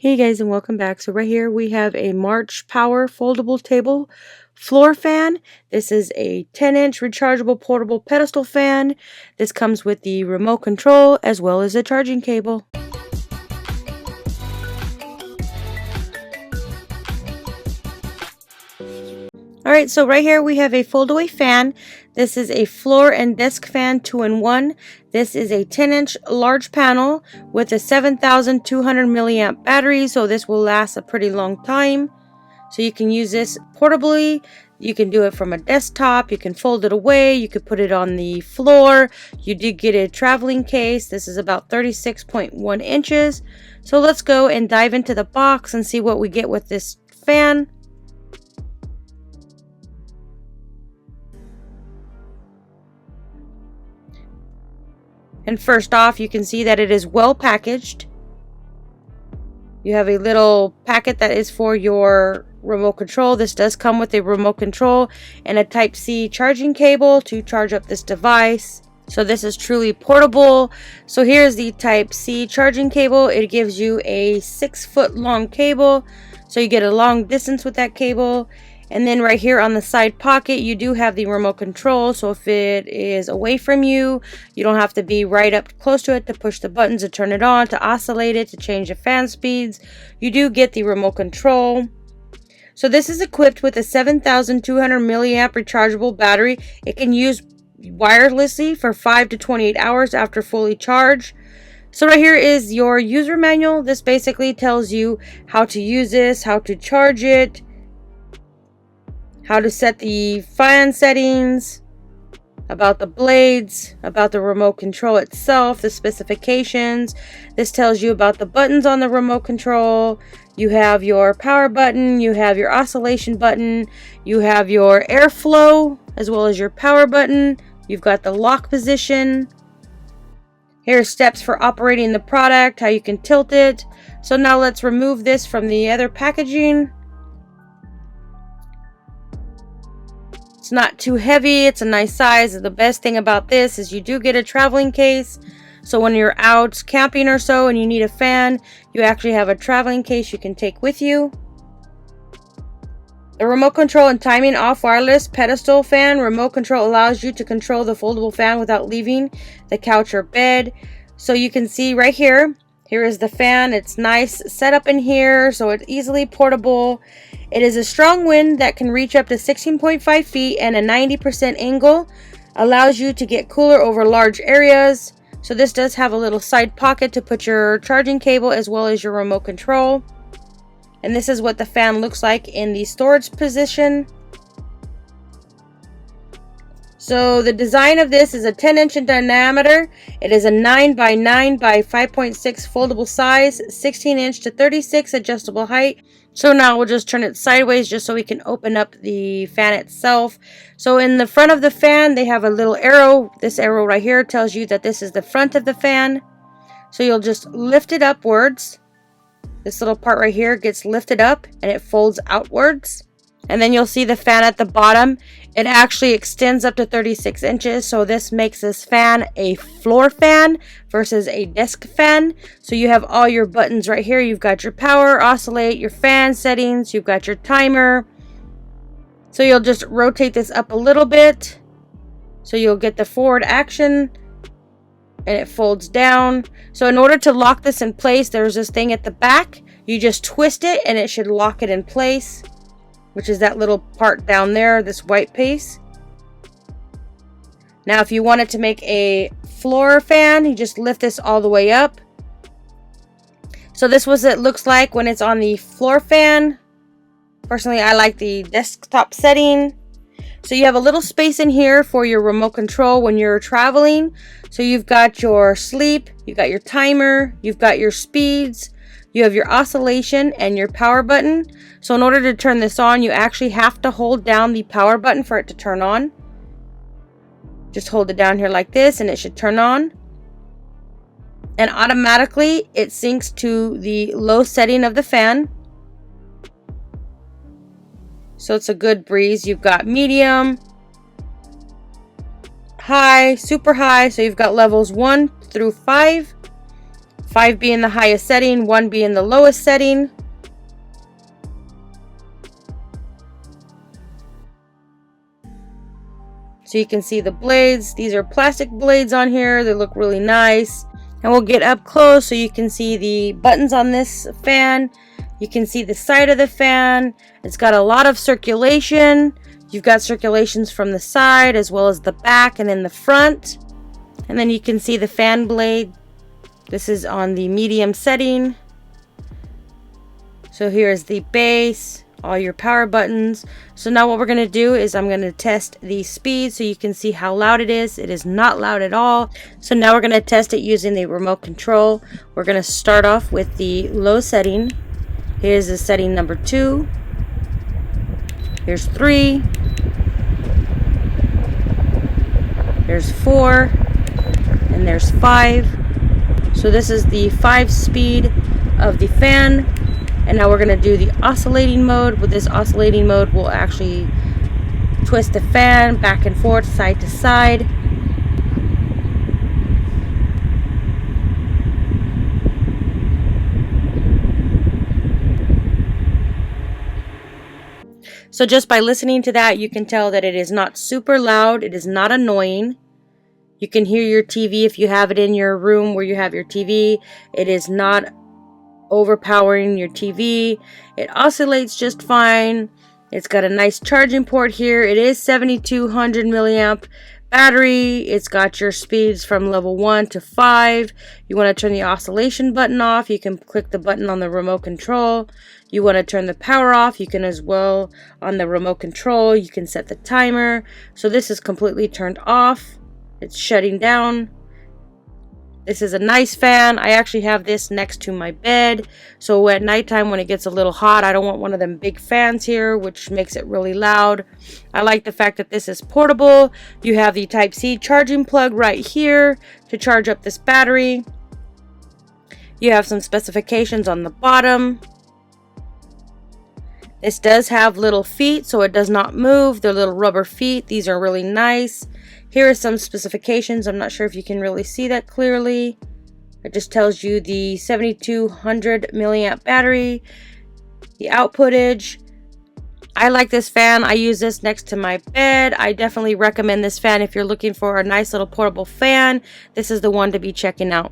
Hey guys, and welcome back. So right here we have a Marchpower Foldable Table Floor Fan. This is a 10-inch rechargeable portable pedestal fan. This comes with the remote control as well as a charging cable. Alright, so right here we have a foldaway fan. This is a floor and desk fan 2-in-1. This is a 10-inch large panel with a 7,200 milliamp battery, so this will last a pretty long time. So you can use this portably. You can do it from a desktop. You can fold it away. You could put it on the floor. You do get a traveling case. This is about 36.1 inches. So let's go and dive into the box and see what we get with this fan. And first off, you can see that it is well packaged. You have a little packet that is for your remote control. This does come with a remote control and a Type-C charging cable to charge up this device. So this is truly portable. So here's the Type-C charging cable. It gives you a 6-foot long cable. So you get a long distance with that cable. And then right here on the side pocket, you do have the remote control. So if it is away from you, you don't have to be right up close to it to push the buttons to turn it on, to oscillate it, to change the fan speeds. You do get the remote control. So this is equipped with a 7,200 milliamp rechargeable battery. It can use wirelessly for 5 to 28 hours after fully charged. So right here is your user manual. This basically tells you how to use this, how to charge it, how to set the fan settings, about the blades, about the remote control itself, the specifications. This tells you about the buttons on the remote control. You have your power button, you have your oscillation button, you have your airflow as well as your power button. You've got the lock position. Here are steps for operating the product, how you can tilt it. So now let's remove this from the other packaging. It's not too heavy. It's a nice size. The best thing about this is you do get a traveling case. So when you're out camping or so and you need a fan, you actually have a traveling case you can take with you. The remote control and timing off wireless pedestal fan. Remote control allows you to control the foldable fan without leaving the couch or bed. So you can see right here. Here is the fan. It's nice set up in here, so it's easily portable. It is a strong wind that can reach up to 16.5 feet and a 90% angle. Allows you to get cooler over large areas. So this does have a little side pocket to put your charging cable as well as your remote control. And this is what the fan looks like in the storage position. So the design of this is a 10-inch in diameter. It is a 9 by 9 by 5.6 foldable size, 16-inch to 36 adjustable height. So now we'll just turn it sideways just so we can open up the fan itself. So in the front of the fan, they have a little arrow. This arrow right here tells you that this is the front of the fan. So you'll just lift it upwards. This little part right here gets lifted up and it folds outwards. And then you'll see the fan at the bottom. It actually extends up to 36 inches. So this makes this fan a floor fan versus a desk fan. So you have all your buttons right here. You've got your power, oscillate, your fan settings. You've got your timer. So you'll just rotate this up a little bit. So you'll get the forward action. And it folds down. So in order to lock this in place, there's this thing at the back. You just twist it and it should lock it in place, which is that little part down there, this white piece. Now if you wanted to make a floor fan, you just lift this all the way up. So this was what it looks like when it's on the floor fan. Personally, I like the desktop setting. So you have a little space in here for your remote control when you're traveling. So you've got your sleep, you've got your timer, you've got your speeds, you have your oscillation and your power button. So in order to turn this on, you actually have to hold down the power button for it to turn on. Just hold it down here like this and it should turn on. And automatically it syncs to the low setting of the fan. So it's a good breeze. You've got medium, high, super high. So you've got levels 1 through 5. 5 being the highest setting, 1 being the lowest setting. So you can see the blades. These are plastic blades on here. They look really nice. And we'll get up close so you can see the buttons on this fan. You can see the side of the fan. It's got a lot of circulation. You've got circulations from the side as well as the back and in the front. And then you can see the fan blade. This is on the medium setting. So here's the base, all your power buttons. So now what we're going to do is I'm going to test the speed so you can see how loud it is. It is not loud at all. So now we're going to test it using the remote control. We're going to start off with the low setting. Here's the setting number 2. Here's 3. There's 4. And there's 5. So this is the 5 speed of the fan. And now we're going to do the oscillating mode. With this oscillating mode, we'll actually twist the fan back and forth, side to side. So just by listening to that, you can tell that it is not super loud. It is not annoying. You can hear your TV if you have it in your room where you have your TV. It is not overpowering your TV. It oscillates just fine. It's got a nice charging port here. It is 7200 milliamp battery. It's got your speeds from level 1 to 5. You want to turn the oscillation button off, you can click the button on the remote control. You want to turn the power off, you can as well on the remote control. You can set the timer. So this is completely turned off. It's shutting down. This is a nice fan. I actually have this next to my bed. So at nighttime when it gets a little hot, I don't want one of them big fans here, which makes it really loud. I like the fact that this is portable. You have the Type-C charging plug right here to charge up this battery. You have some specifications on the bottom. This does have little feet, so it does not move. They're little rubber feet. These are really nice. Here are some specifications. I'm not sure if you can really see that clearly. It just tells you the 7200 milliamp battery, the outputage. I like this fan. I use this next to my bed. I definitely recommend this fan if you're looking for a nice little portable fan. This is the one to be checking out.